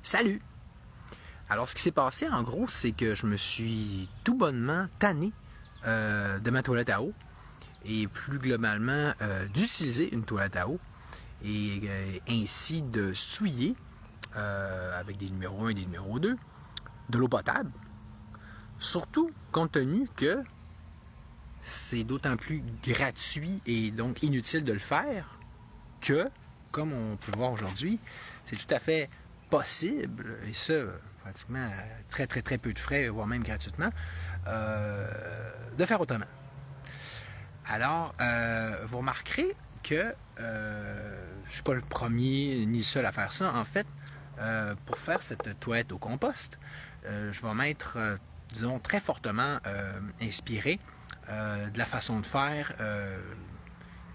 Salut! Alors, ce qui s'est passé, en gros, c'est que je me suis tout bonnement tanné de ma toilette à eau et plus globalement d'utiliser une toilette à eau et ainsi de souiller avec des numéros 1 et des numéros 2 de l'eau potable. Surtout compte tenu que c'est d'autant plus gratuit et donc inutile de le faire que, comme on peut le voir aujourd'hui, c'est tout à fait possible, et ça, pratiquement très très très peu de frais, voire même gratuitement, de faire autrement. Alors, vous remarquerez que je ne suis pas le premier ni le seul à faire ça. En fait, pour faire cette toilette au compost, je vais m'être, disons, très fortement inspiré de la façon de faire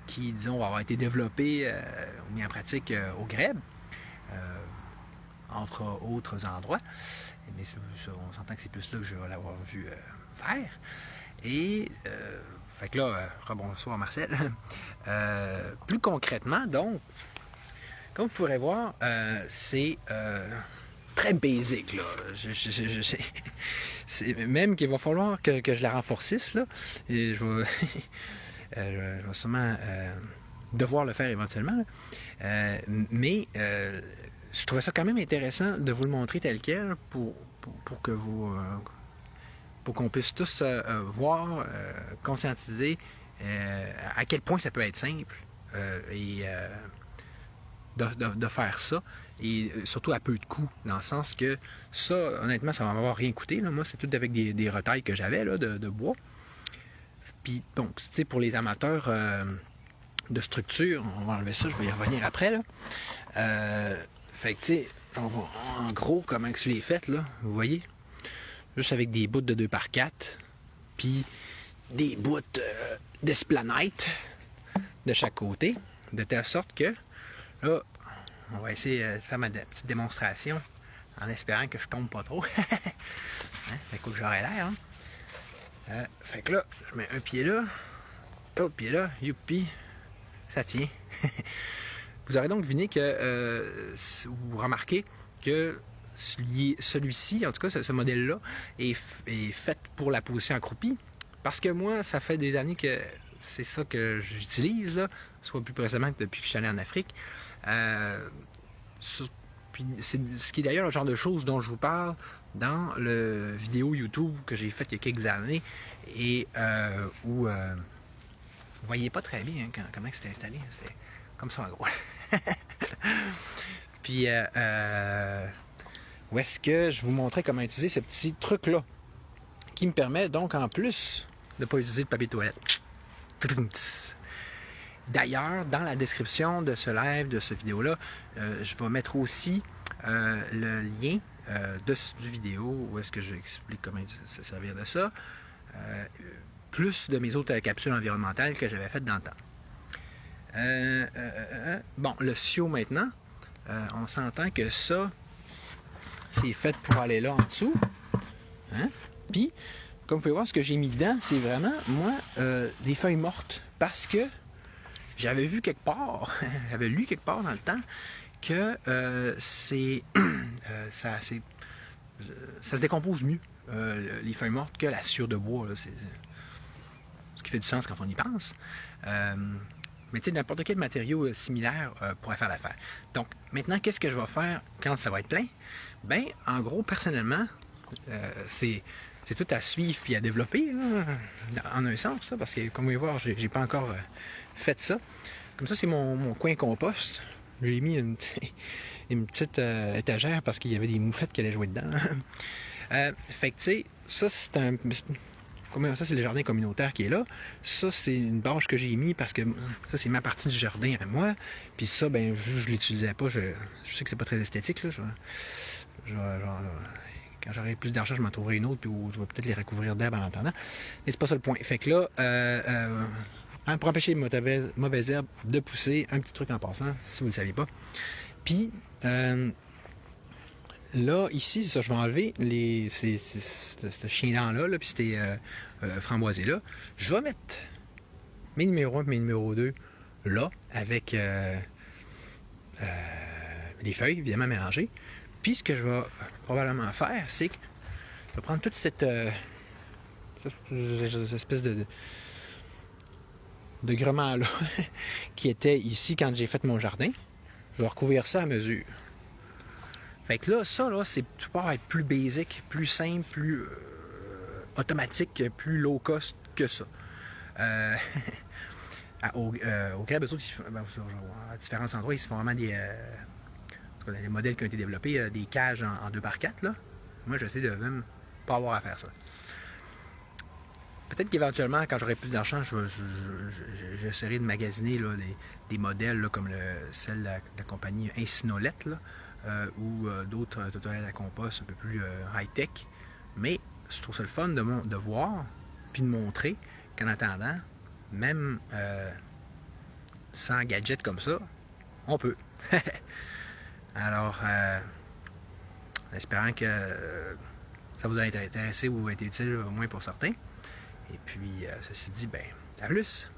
qui, disons, va avoir été développée ou mis en pratique au Greb, entre autres endroits. Mais on s'entend que c'est plus là que je vais l'avoir vu faire. Et, fait que là, rebonsoir Marcel. Plus concrètement, donc, comme vous pourrez voir, c'est très basique, là. C'est même qu'il va falloir que je la renforcisse, là. Et je vais, je vais sûrement devoir le faire éventuellement. Mais je trouvais ça quand même intéressant de vous le montrer tel quel pour que vous... pour qu'on puisse tous voir, conscientiser à quel point ça peut être simple et de faire ça, et surtout à peu de coûts, dans le sens que ça, honnêtement, ça va m'avoir rien coûté. Là. Moi, c'est tout avec des retailles que j'avais là, de bois. Puis, donc, tu sais, pour les amateurs de structure, on va enlever ça, je vais y revenir après. Là. Fait que, tu sais, en gros, comment que je l'ai fait, là, vous voyez? Juste avec des bouts de 2x4, puis des bouts d'esplanette de chaque côté, de telle sorte que, là, on va essayer de faire ma petite démonstration en espérant que je tombe pas trop. Hein? Fait que j'aurais l'air, hein? Fait que là, je mets un pied là, l'autre pied là, youpi, ça tient. Vous aurez donc deviné que, vous remarquez que celui-ci, en tout cas ce modèle-là, est fait pour la position accroupie. Parce que moi, ça fait des années que c'est ça que j'utilise, là, soit plus précisément que depuis que je suis allé en Afrique. Puis c'est ce qui est d'ailleurs le genre de choses dont je vous parle dans le vidéo YouTube que j'ai fait il y a quelques années et où vous voyez pas très bien hein, comment c'était installé. C'était comme ça en gros. Puis où est-ce que je vous montrais comment utiliser ce petit truc-là qui me permet donc en plus de ne pas utiliser de papier de toilette. D'ailleurs, dans la description de ce live, de cette vidéo-là, je vais mettre aussi le lien du vidéo où est-ce que j'explique comment se servir de ça, plus de mes autres capsules environnementales que j'avais faites dans le temps. Bon, le SIO maintenant, on s'entend que ça, c'est fait pour aller là en dessous. Hein? Puis, comme vous pouvez voir, ce que j'ai mis dedans, c'est vraiment, moi, des feuilles mortes. Parce que j'avais vu quelque part, j'avais lu quelque part dans le temps, que ça se décompose mieux, les feuilles mortes, que la sciure de bois. Là, ce qui fait du sens quand on y pense. Mais tu sais, n'importe quel matériau similaire pourrait faire l'affaire. Donc, maintenant, qu'est-ce que je vais faire quand ça va être plein? Bien, en gros, personnellement, c'est tout à suivre puis à développer, là, en un sens, ça, parce que, comme vous pouvez voir, j'ai pas encore fait ça. Comme ça, c'est mon coin compost. J'ai mis une petite étagère parce qu'il y avait des moufettes qui allaient jouer dedans. Fait que, tu sais, ça, ça, c'est le jardin communautaire qui est là. Ça, c'est une bâche que j'ai mis parce que ça, c'est ma partie du jardin à moi. Puis ça, ben, je l'utilisais pas. Je sais que c'est pas très esthétique, là. Quand j'aurai plus d'argent, je m'en trouverai une autre, puis je vais peut-être les recouvrir d'herbe en attendant. Mais c'est pas ça le point. Fait que là, pour empêcher les mauvaises herbes de pousser, un petit truc en passant, si vous ne le saviez pas. Puis, là, ici, c'est ça, je vais enlever ce chien-dent-là, puis ces framboisiers-là. Je vais mettre mes numéros 1 et mes numéros 2 là, avec les feuilles, évidemment, mélangées. Puis ce que je vais probablement faire, c'est que je vais prendre toute cette espèce de grement-là qui était ici quand j'ai fait mon jardin. Je vais recouvrir ça à mesure. Fait que là, ça, là, c'est pas être plus basic, plus simple, plus automatique, plus low cost que ça. Au Québec, à différents endroits, ils se font vraiment des modèles qui ont été développés, des cages en 2x4. Là. Moi, j'essaie de même pas avoir à faire ça. Peut-être qu'éventuellement, quand j'aurai plus d'argent, j'essaierai de magasiner là, des modèles là, comme celle de la compagnie Insinolette là, ou d'autres toilettes à compost un peu plus high-tech. Mais je trouve ça le fun de voir puis de montrer qu'en attendant, même sans gadget comme ça, on peut. Alors, en espérant que ça vous a intéressé ou été utile au moins pour certains. Et puis, ceci dit, ben, à plus!